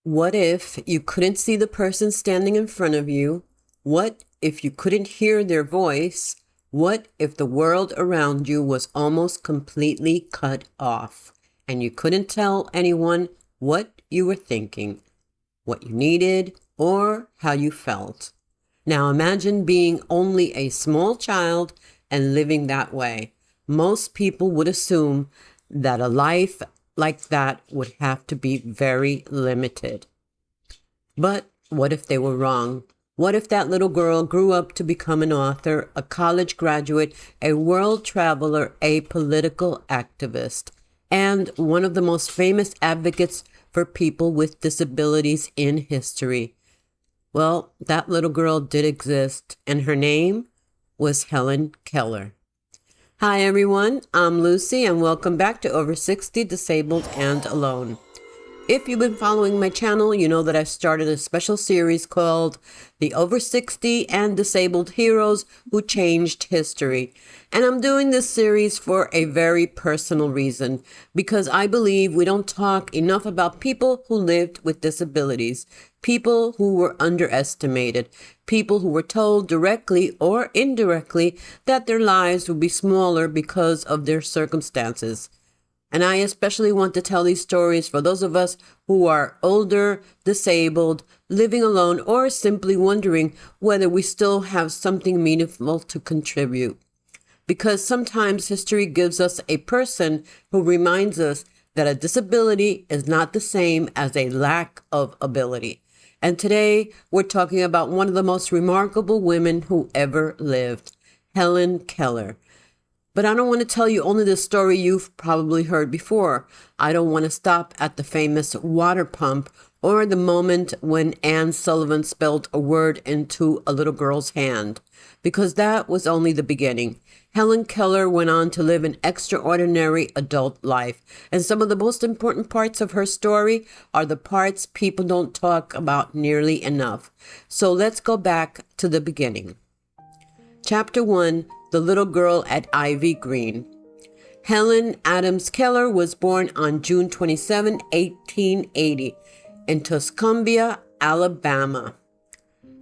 What if you couldn't see the person standing in front of you? What if you couldn't hear their voice? What if the world around you was almost completely cut off and you couldn't tell anyone what you were thinking, what you needed, or how you felt? Now imagine being only a small child and living that way. Most people would assume that a life like that would have to be very limited. But what if they were wrong? What if that little girl grew up to become an author, a college graduate, a world traveler, a political activist, and one of the most famous advocates for people with disabilities in history? Well, that little girl did exist, and her name was Helen Keller. Hi everyone, I'm Lucy and welcome back to Over 60 Disabled and Alone. If you've been following my channel, you know that I started a special series called The Over 60 and Disabled Heroes Who Changed History. And I'm doing this series for a very personal reason, because I believe we don't talk enough about people who lived with disabilities, people who were underestimated, people who were told directly or indirectly that their lives would be smaller because of their circumstances. And I especially want to tell these stories for those of us who are older, disabled, living alone, or simply wondering whether we still have something meaningful to contribute. Because sometimes history gives us a person who reminds us that a disability is not the same as a lack of ability. And today we're talking about one of the most remarkable women who ever lived, Helen Keller. But I don't want to tell you only the story you've probably heard before. I don't want to stop at the famous water pump or the moment when Sullivan spelled a word into a little girl's hand, because that was only the beginning. Helen Keller went on to live an extraordinary adult life, and some of the most important parts of her story are the parts people don't talk about nearly enough. So let's go back to the beginning. Chapter 1, The Little Girl at Ivy Green. Helen Adams Keller was born on June 27, 1880, in Tuscumbia, Alabama.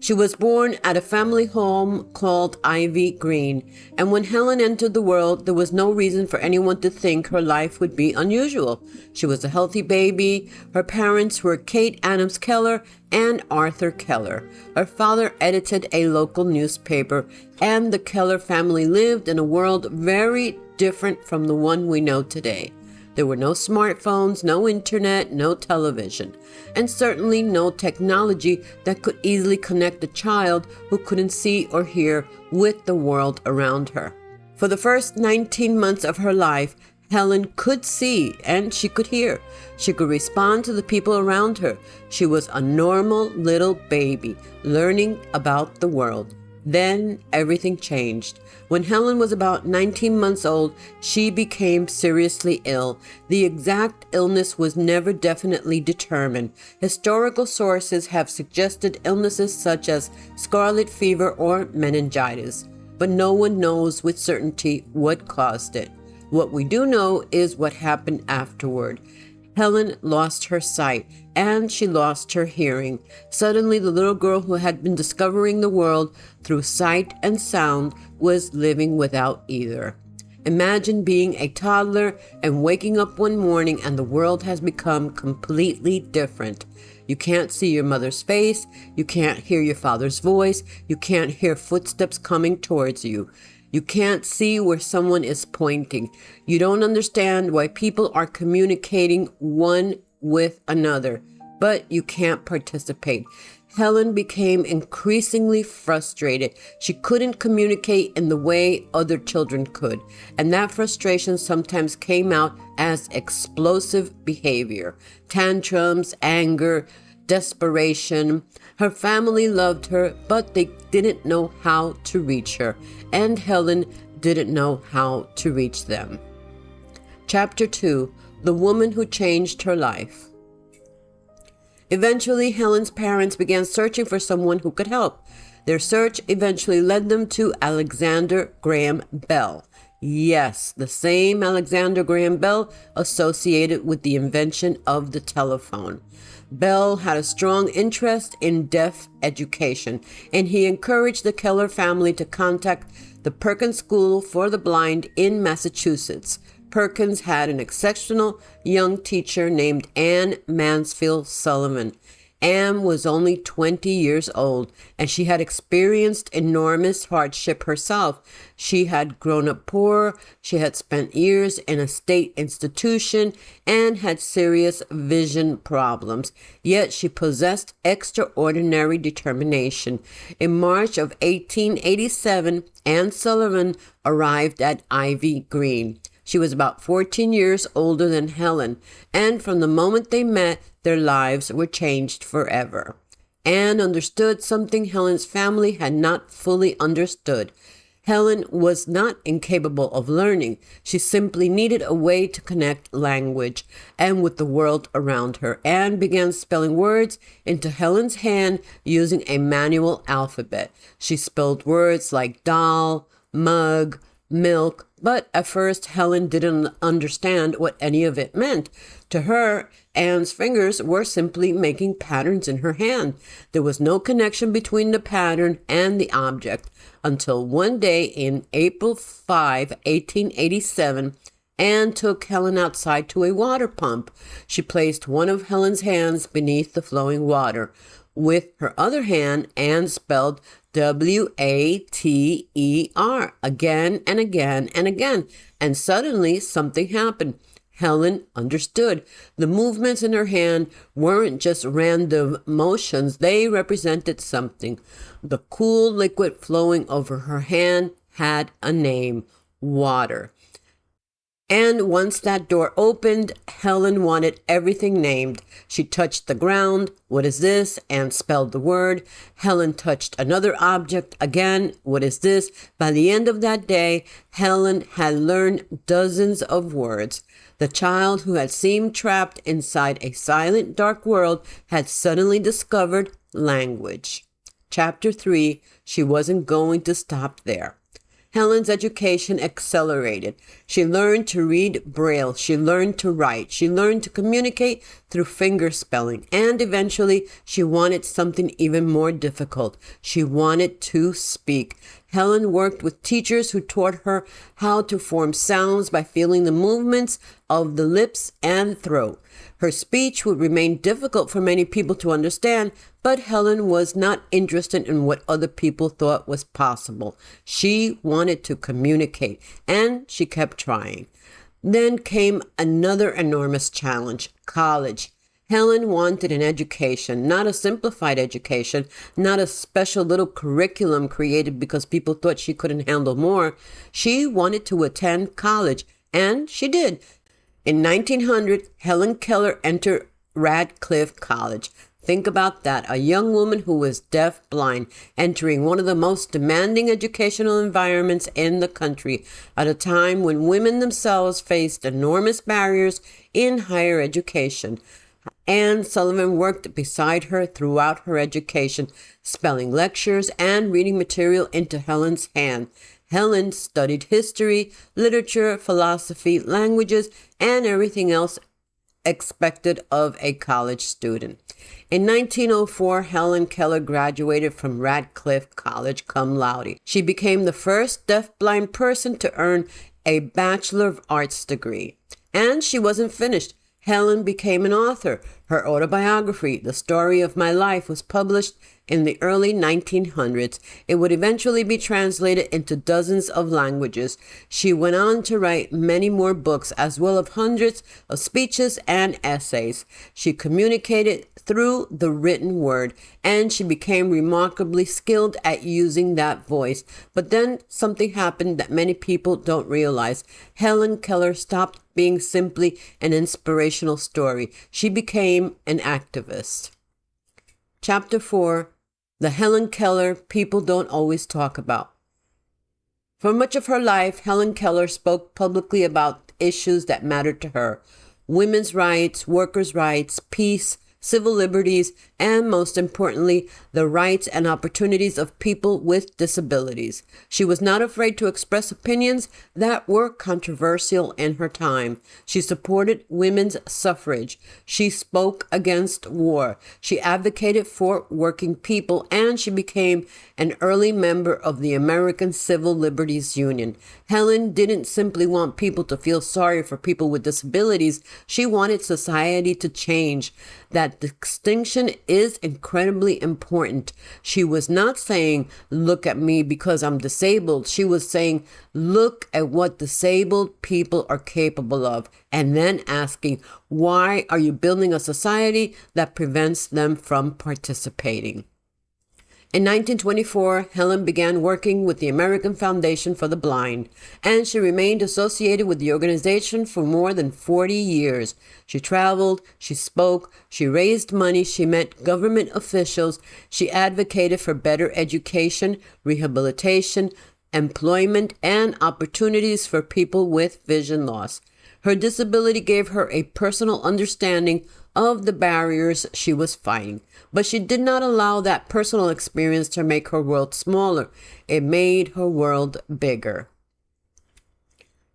She was born at a family home called Ivy Green, and when Helen entered the world, there was no reason for anyone to think her life would be unusual. She was a healthy baby. Her parents were Kate Adams Keller and Arthur Keller. Her father edited a local newspaper, and the Keller family lived in a world very different from the one we know today. There were no smartphones, no internet, no television, and certainly no technology that could easily connect a child who couldn't see or hear with the world around her. For the first 19 months of her life, Helen could see and she could hear. She could respond to the people around her. She was a normal little baby, learning about the world. Then everything changed. When Helen was about 19 months old, she became seriously ill. The exact illness was never definitely determined. Historical sources have suggested illnesses such as scarlet fever or meningitis, but no one knows with certainty what caused it. What we do know is what happened afterward. Helen lost her sight, and she lost her hearing. Suddenly, the little girl who had been discovering the world through sight and sound was living without either. Imagine being a toddler and waking up one morning and the world has become completely different. You can't see your mother's face, you can't hear your father's voice, you can't hear footsteps coming towards you. You can't see where someone is pointing. You don't understand why people are communicating one with another, but you can't participate. Helen became increasingly frustrated. She couldn't communicate in the way other children could, and that frustration sometimes came out as explosive behavior, tantrums, anger, desperation. Her family loved her, but they didn't know how to reach her, and Helen didn't know how to reach them. Chapter 2, The Woman Who Changed Her Life. Eventually, Helen's parents began searching for someone who could help. Their search eventually led them to Alexander Graham Bell, Yes, the same Alexander Graham Bell associated with the invention of the telephone. Bell had a strong interest in deaf education, and he encouraged the Keller family to contact the Perkins School for the Blind in Massachusetts. Perkins had an exceptional young teacher named Anne Mansfield Sullivan. Anne was only 20 years old, and she had experienced enormous hardship herself. She had grown up poor, she had spent years in a state institution, and had serious vision problems. Yet she possessed extraordinary determination. In March of 1887, Anne Sullivan arrived at Ivy Green. She was about 14 years older than Helen, and from the moment they met, their lives were changed forever. Anne understood something Helen's family had not fully understood. Helen was not incapable of learning. She simply needed a way to connect language and with the world around her. Anne began spelling words into Helen's hand using a manual alphabet. She spelled words like doll, mug, milk, but at first Helen didn't understand what any of it meant. To her, Anne's fingers were simply making patterns in her hand. There was no connection between the pattern and the object until one day in April 5, 1887, Anne took Helen outside to a water pump. She placed one of Helen's hands beneath the flowing water. With her other hand, Anne spelled Water again and again and again, and suddenly something happened. Helen understood. The movements in her hand weren't just random motions, they represented something. The cool liquid flowing over her hand had a name: water. And once that door opened, Helen wanted everything named. She touched the ground. What is this? And spelled the word. Helen touched another object again. What is this? By the end of that day, Helen had learned dozens of words. The child who had seemed trapped inside a silent, dark world had suddenly discovered language. Chapter 3, she wasn't going to stop there. Helen's education accelerated. She learned to read Braille. She learned to write. She learned to communicate through finger spelling. And eventually, she wanted something even more difficult. She wanted to speak. Helen worked with teachers who taught her how to form sounds by feeling the movements of the lips and throat. Her speech would remain difficult for many people to understand, but Helen was not interested in what other people thought was possible. She wanted to communicate, and she kept trying. Then came another enormous challenge: college. Helen wanted an education, not a simplified education, not a special little curriculum created because people thought she couldn't handle more. She wanted to attend college, and she did. In 1900, Helen Keller entered Radcliffe College. Think about that, a young woman who was deaf-blind, entering one of the most demanding educational environments in the country at a time when women themselves faced enormous barriers in higher education. Anne Sullivan worked beside her throughout her education, spelling lectures and reading material into Helen's hand. Helen studied history, literature, philosophy, languages, and everything else expected of a college student. In 1904, Helen Keller graduated from Radcliffe College cum laude. She became the first deaf-blind person to earn a Bachelor of Arts degree. And she wasn't finished. Helen became an author. Her autobiography, The Story of My Life, was published in the early 1900s. It would eventually be translated into dozens of languages. She went on to write many more books, as well as hundreds of speeches and essays. She communicated through the written word, and she became remarkably skilled at using that voice. But then something happened that many people don't realize. Helen Keller stopped being simply an inspirational story. She became an activist. Chapter 4, the Helen Keller people don't always talk about. For much of her life, Helen Keller spoke publicly about issues that mattered to her: women's rights, workers' rights, peace, civil liberties, and most importantly, the rights and opportunities of people with disabilities. She was not afraid to express opinions that were controversial in her time. She supported women's suffrage. She spoke against war. She advocated for working people, and she became an early member of the American Civil Liberties Union. Helen didn't simply want people to feel sorry for people with disabilities. She wanted society to change. That distinction is incredibly important. She was not saying, look at me because I'm disabled. She was saying, look at what disabled people are capable of, and then asking, why are you building a society that prevents them from participating? In 1924, Helen began working with the American Foundation for the Blind, and she remained associated with the organization for more than 40 years. She traveled, she spoke, she raised money, she met government officials, she advocated for better education, rehabilitation, employment, and opportunities for people with vision loss. Her disability gave her a personal understanding of the barriers she was fighting, but she did not allow that personal experience to make her world smaller. It made her world bigger.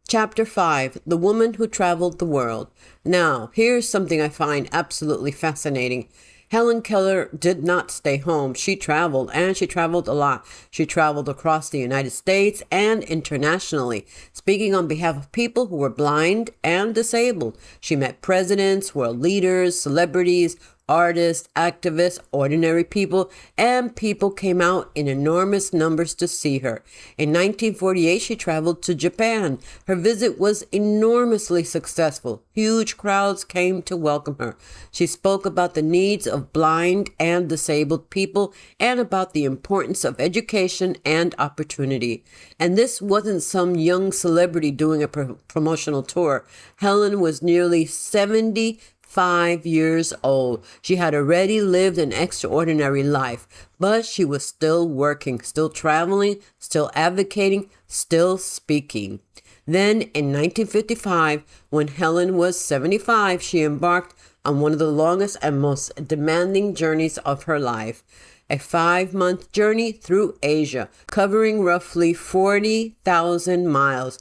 Chapter 5, The Woman Who Traveled the World. Now, here's something I find absolutely fascinating. Helen Keller did not stay home. She traveled, and she traveled a lot. She traveled across the United States and internationally, speaking on behalf of people who were blind and disabled. She met presidents, world leaders, celebrities, artists, activists, ordinary people, and people came out in enormous numbers to see her. In 1948, she traveled to Japan. Her visit was enormously successful. Huge crowds came to welcome her. She spoke about the needs of blind and disabled people and about the importance of education and opportunity. And this wasn't some young celebrity doing a promotional tour. Helen was nearly 75 years old. She had already lived an extraordinary life, but she was still working, still traveling, still advocating, still speaking. Then in 1955, when Helen was 75, she embarked on one of the longest and most demanding journeys of her life. A 5-month journey through Asia, covering roughly 40,000 miles.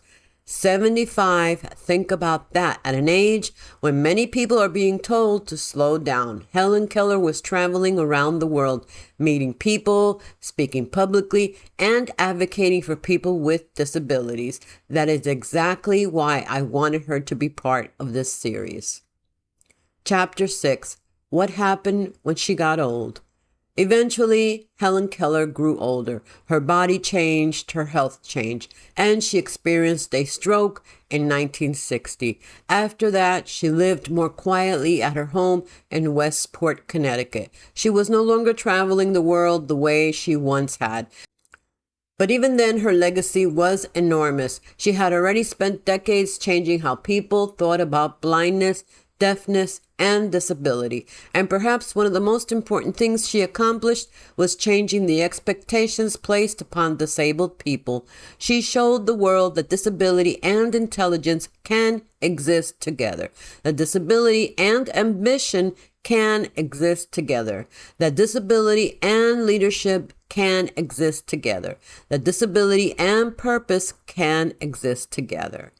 75, think about that. At an age when many people are being told to slow down, Helen Keller was traveling around the world, meeting people, speaking publicly, and advocating for people with disabilities. That is exactly why I wanted her to be part of this series. Chapter 6, What Happened When She Got Old. Eventually, Helen Keller grew older. Her body changed, her health changed, and she experienced a stroke in 1960. After that, she lived more quietly at her home in Westport, Connecticut. She was no longer traveling the world the way she once had. But even then, her legacy was enormous. She had already spent decades changing how people thought about blindness, deafness, and disability. And perhaps one of the most important things she accomplished was changing the expectations placed upon disabled people. She showed the world that disability and intelligence can exist together. That disability and ambition can exist together. That disability and leadership can exist together. That disability and purpose can exist together.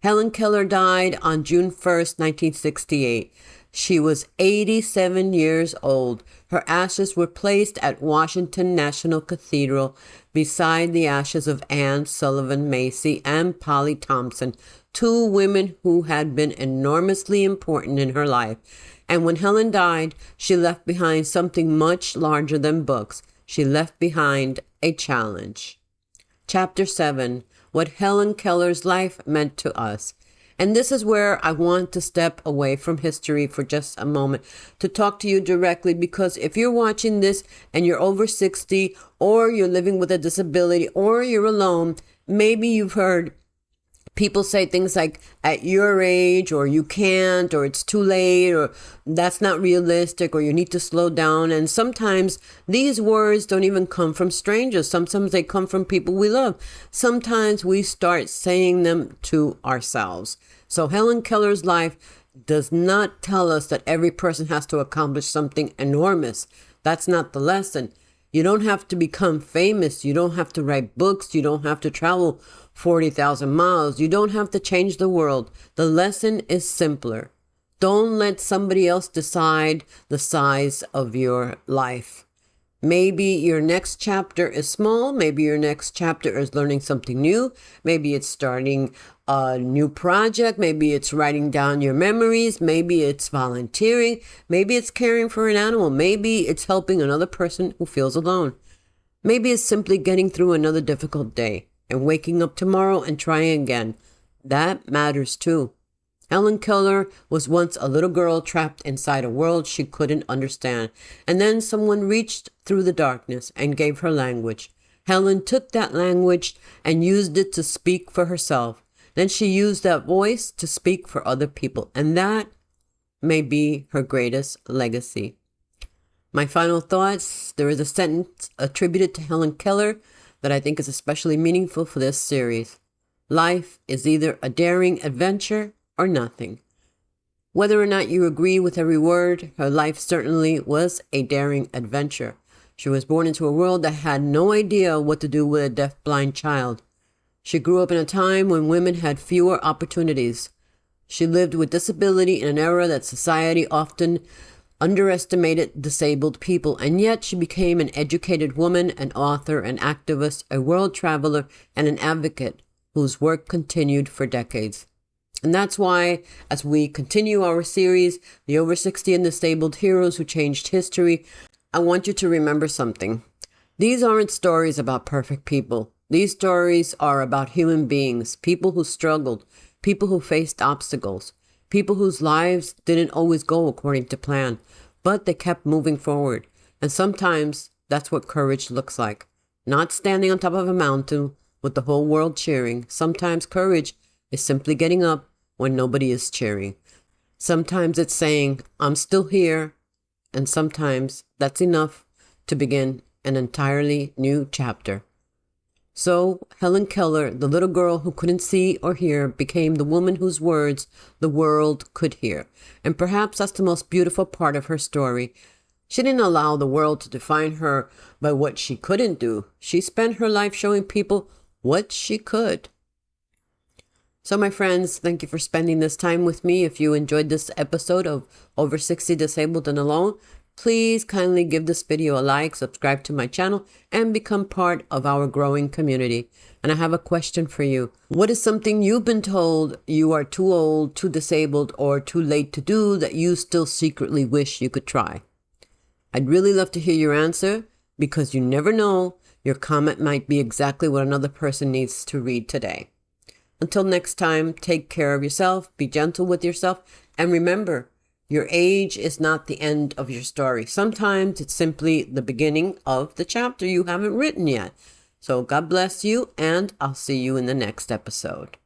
Helen Keller died on June 1st, 1968. She was 87 years old. Her ashes were placed at Washington National Cathedral beside the ashes of Anne Sullivan Macy and Polly Thompson, two women who had been enormously important in her life. And when Helen died, she left behind something much larger than books. She left behind a challenge. Chapter 7. What Helen Keller's life meant to us. And this is where I want to step away from history for just a moment to talk to you directly, because if you're watching this and you're over 60 or you're living with a disability or you're alone, maybe you've heard people say things like, at your age, or you can't, or it's too late, or that's not realistic, or you need to slow down. And sometimes these words don't even come from strangers. Sometimes they come from people we love. Sometimes we start saying them to ourselves. So Helen Keller's life does not tell us that every person has to accomplish something enormous. That's not the lesson. You don't have to become famous. You don't have to write books. You don't have to travel 40,000 miles. You don't have to change the world. The lesson is simpler. Don't let somebody else decide the size of your life. Maybe your next chapter is small. Maybe your next chapter is learning something new. Maybe it's starting a new project. Maybe it's writing down your memories. Maybe it's volunteering. Maybe it's caring for an animal. Maybe it's helping another person who feels alone. Maybe it's simply getting through another difficult day and waking up tomorrow and trying again. That matters too. Helen Keller was once a little girl trapped inside a world she couldn't understand. And then someone reached through the darkness and gave her language. Helen took that language and used it to speak for herself. Then she used that voice to speak for other people. And that may be her greatest legacy. My final thoughts: there is a sentence attributed to Helen Keller that I think is especially meaningful for this series. Life is either a daring adventure or nothing. Whether or not you agree with every word, her life certainly was a daring adventure. She was born into a world that had no idea what to do with a deafblind child. She grew up in a time when women had fewer opportunities. She lived with disability in an era that society often underestimated disabled people, and yet she became an educated woman, an author, an activist, a world traveler, and an advocate whose work continued for decades. And that's why, as we continue our series, The Over 60 and Disabled Heroes Who Changed History, I want you to remember something. These aren't stories about perfect people. These stories are about human beings, people who struggled, people who faced obstacles, people whose lives didn't always go according to plan, but they kept moving forward. And sometimes that's what courage looks like. Not standing on top of a mountain with the whole world cheering. Sometimes courage is simply getting up when nobody is cheering. Sometimes it's saying, I'm still here. And sometimes that's enough to begin an entirely new chapter. So Helen Keller, the little girl who couldn't see or hear, became the woman whose words the world could hear. And perhaps that's the most beautiful part of her story. She didn't allow the world to define her by what she couldn't do. She spent her life showing people what she could. So my friends, thank you for spending this time with me. If you enjoyed this episode of Over 60 Disabled and Alone, please kindly give this video a like, subscribe to my channel, and become part of our growing community. And I have a question for you. What is something you've been told you are too old, too disabled, or too late to do that you still secretly wish you could try? I'd really love to hear your answer, because you never know, your comment might be exactly what another person needs to read today. Until next time, take care of yourself, be gentle with yourself, and remember, your age is not the end of your story. Sometimes it's simply the beginning of the chapter you haven't written yet. So God bless you, and I'll see you in the next episode.